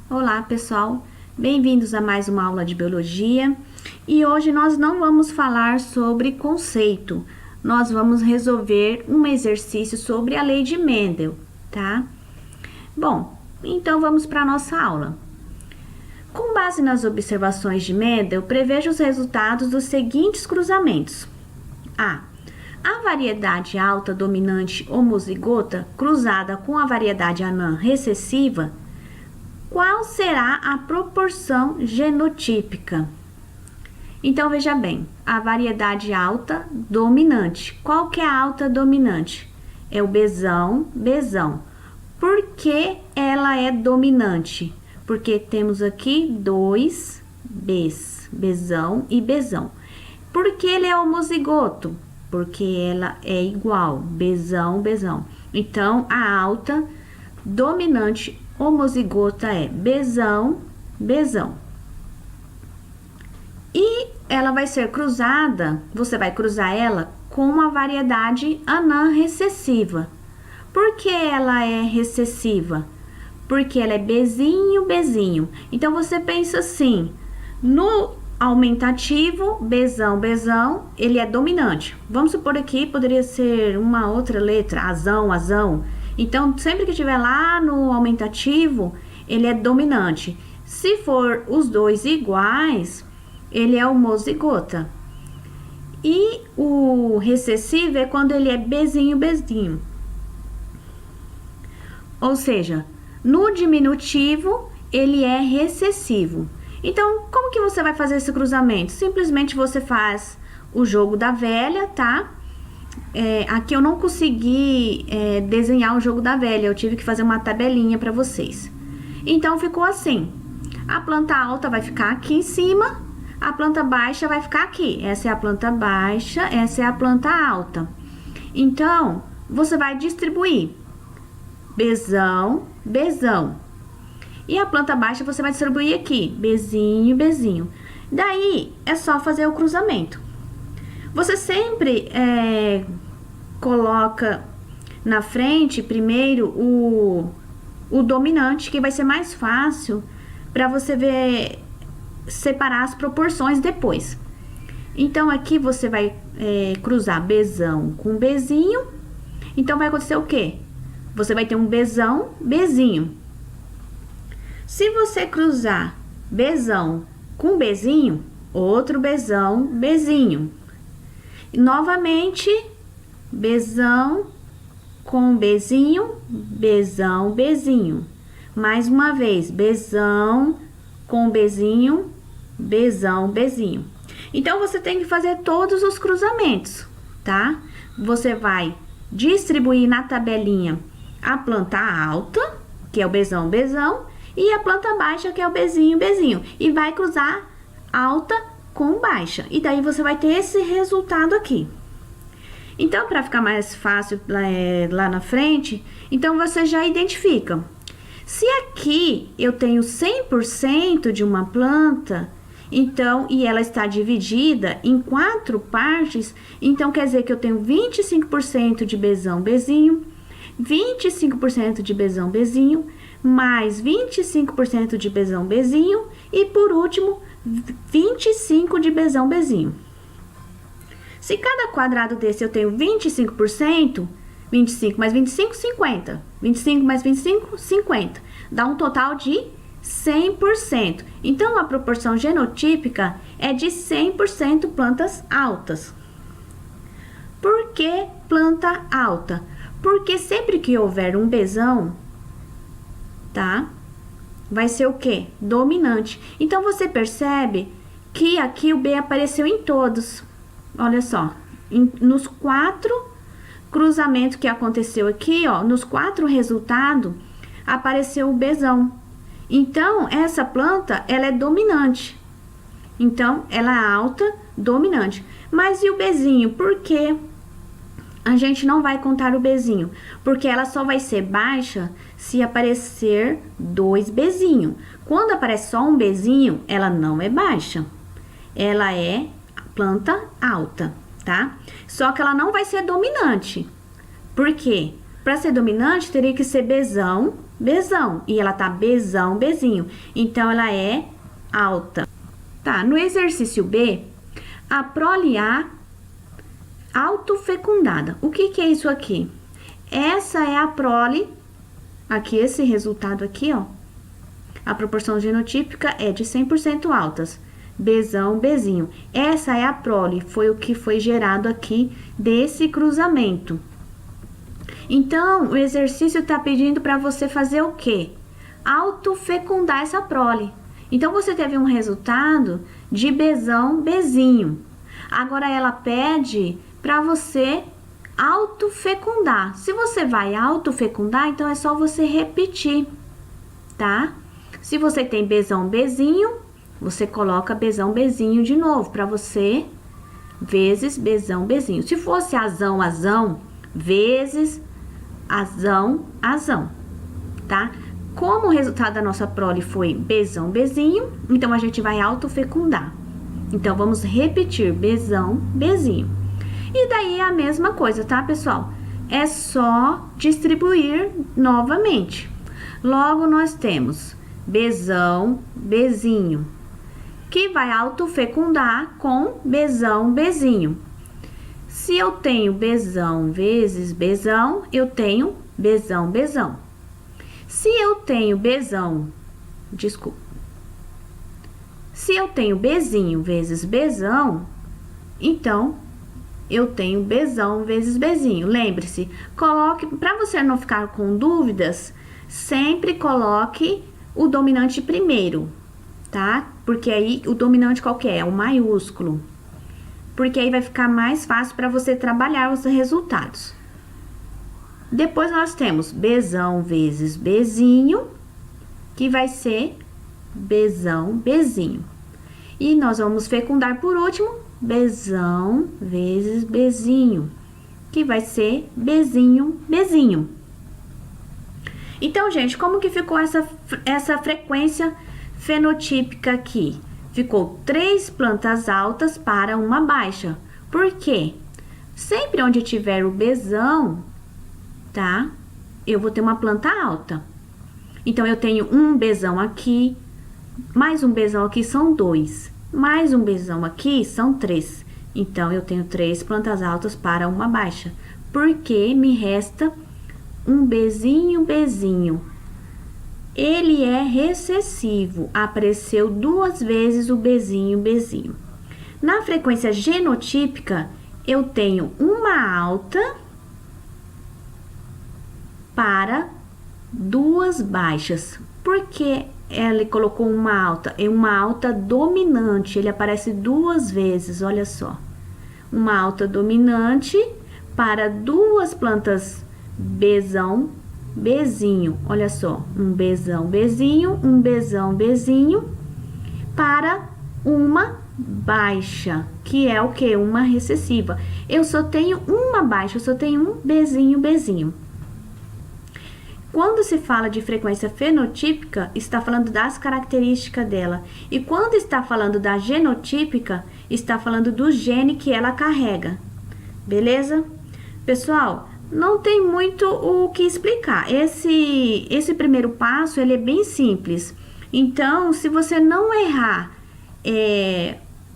Olá, pessoal. Bem-vindos a mais uma aula de biologia. E hoje nós não vamos falar sobre conceito. Nós vamos resolver um exercício sobre a lei de Mendel, tá? Bom, então vamos para a nossa aula. Com base nas observações de Mendel, preveja os resultados dos seguintes cruzamentos. A variedade alta dominante homozigota cruzada com a variedade anã recessiva, qual será a proporção genotípica? Então, veja bem, a variedade alta dominante. Qual que é a alta dominante? É o Bzão. Por que ela é dominante? Porque temos aqui dois Bs, Bzão e Bzão. Por que ele é homozigoto? Porque ela é igual, Bzão. Então, a alta dominante homozigota é Bzão. E ela vai ser cruzada, você vai cruzar ela com uma variedade anã recessiva. Por que ela é recessiva? Porque ela é Bzinho. Então, você pensa assim, no aumentativo, Bzão, ele é dominante. Vamos supor aqui, poderia ser uma outra letra, azão. Então, sempre que estiver lá no aumentativo, ele é dominante. Se for os dois iguais, ele é homozigota. E o recessivo é quando ele é Bzinho. Ou seja, no diminutivo, ele é recessivo. Então, como que você vai fazer esse cruzamento? Simplesmente você faz o jogo da velha, tá? Aqui eu não consegui desenhar o jogo da velha, eu tive que fazer uma tabelinha para vocês. Então, ficou assim. A planta alta vai ficar aqui em cima, a planta baixa vai ficar aqui. Essa é a planta baixa, essa é a planta alta. Então, você vai distribuir Bzão. E a planta baixa você vai distribuir aqui, Bzinho. Daí, é só fazer o cruzamento. Você sempre coloca na frente primeiro o dominante, que vai ser mais fácil para você ver, separar as proporções depois. Então, aqui você vai cruzar Bzão com Bzinho. Então, vai acontecer o quê? Você vai ter um Bzinho. Se você cruzar Bzão com Bzinho, outro Bzinho. Novamente, Bzão com Bzinho. Mais uma vez, Bzão com Bzinho. Então, você tem que fazer todos os cruzamentos, tá? Você vai distribuir na tabelinha a planta alta, que é o Bzão, e a planta baixa, que é o Bzinho. E vai cruzar alta com baixa. E daí, você vai ter esse resultado aqui. Então, para ficar mais fácil lá na frente, então você já identifica. Se aqui eu tenho 100% de uma planta, então, e ela está dividida em 4 partes, então quer dizer que eu tenho 25% de Bzão, 25% de Bzão, mais 25% de Bzão, e por último, 25% de Bzão. Se cada quadrado desse eu tenho 25%, 25 mais 25, 50. 25 mais 25, 50. Dá um total de 100%. Então, a proporção genotípica é de 100% plantas altas. Por que planta alta? Porque sempre que houver um Bzão, tá? Vai ser o quê? Dominante. Então, você percebe que aqui o B apareceu em todos. Olha só, nos 4 cruzamentos que aconteceu aqui, ó, nos 4 resultados, apareceu o Bzão. Então, essa planta, ela é dominante. Então, ela é alta, dominante. Mas e o Bzinho? Por quê? A gente não vai contar o Bzinho, porque ela só vai ser baixa se aparecer 2 Bzinho. Quando aparece só um Bzinho, ela não é baixa. Ela é planta alta, tá? Só que ela não vai ser dominante. Por quê? Para ser dominante, teria que ser Bzão, Bzão. E ela tá Bzão, Bzinho. Então, ela é alta. Tá, no exercício B, a prole A autofecundada. O que é isso aqui? Essa é a prole, aqui esse resultado aqui, ó. A proporção genotípica é de 100% altas. Bzão, Bzinho. Essa é a prole, foi o que foi gerado aqui desse cruzamento. Então, o exercício tá pedindo para você fazer o quê? Autofecundar essa prole. Então, você teve um resultado de Bzão, Bzinho. Agora, ela pede para você autofecundar. Se você vai autofecundar, então é só você repetir, tá? Se você tem Bzão, Bzinho, você coloca Bzão, Bzinho de novo, para você, vezes Bzão, Bzinho. Se fosse Azão, Azão, vezes Azão, Azão, tá? Como o resultado da nossa prole foi Bzão, Bzinho, então a gente vai autofecundar. Então, vamos repetir Bzão, Bzinho. E daí é a mesma coisa, tá, pessoal? É só distribuir novamente. Logo, nós temos Bzão, Bzinho, que vai autofecundar com Bzão, Bzinho. Se eu tenho Bzão vezes Bzão, eu tenho Bzão, Bzão. Se eu tenho Bzão, desculpa. Se eu tenho Bzinho vezes Bzão, então eu tenho Bzão vezes Bzinho. Lembre-se, coloque, para você não ficar com dúvidas, sempre coloque o dominante primeiro, tá? Porque aí o dominante qual que é? O maiúsculo. Porque aí vai ficar mais fácil para você trabalhar os resultados. Depois nós temos Bzão vezes Bzinho, que vai ser Bzão, Bzinho. E nós vamos fecundar por último Bzão vezes Bzinho, que vai ser Bzinho, Bzinho. Então, gente, como que ficou essa frequência fenotípica aqui? Ficou 3 plantas altas para uma baixa. Por quê? Sempre onde tiver o Bzão, tá? Eu vou ter uma planta alta. Então, eu tenho um Bzão aqui, mais um Bzão aqui são 2. Mais um Bzão aqui são 3. Então, eu tenho 3 plantas altas para uma baixa. Porque me resta um Bzinho, Bzinho. Ele é recessivo. Apareceu 2 vezes o Bzinho, Bzinho. Na frequência genotípica, eu tenho uma alta para 2 baixas. Por que ele colocou uma alta? É uma alta dominante. Ele aparece 2 vezes, olha só. Uma alta dominante para 2 plantas Bzão, Bzinho. Olha só, um Bzão, Bzinho, um Bzão, Bzinho, para uma baixa, que é o que? Uma recessiva. Eu só tenho uma baixa, eu só tenho um Bzinho, Bzinho. Quando se fala de frequência fenotípica, está falando das características dela. E quando está falando da genotípica, está falando do gene que ela carrega. Beleza? Pessoal, não tem muito o que explicar. Esse primeiro passo, ele é bem simples. Então, se você não errar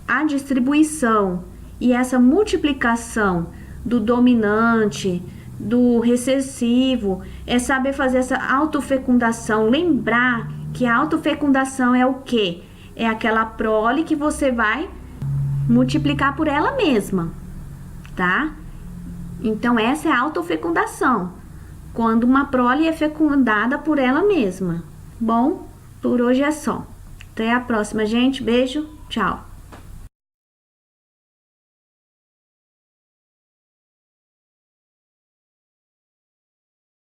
a distribuição e essa multiplicação do dominante, do recessivo, é saber fazer essa autofecundação. Lembrar que a autofecundação é o quê? É aquela prole que você vai multiplicar por ela mesma, tá? Então, essa é a autofecundação, quando uma prole é fecundada por ela mesma. Bom, por hoje é só. Até a próxima, gente. Beijo, tchau.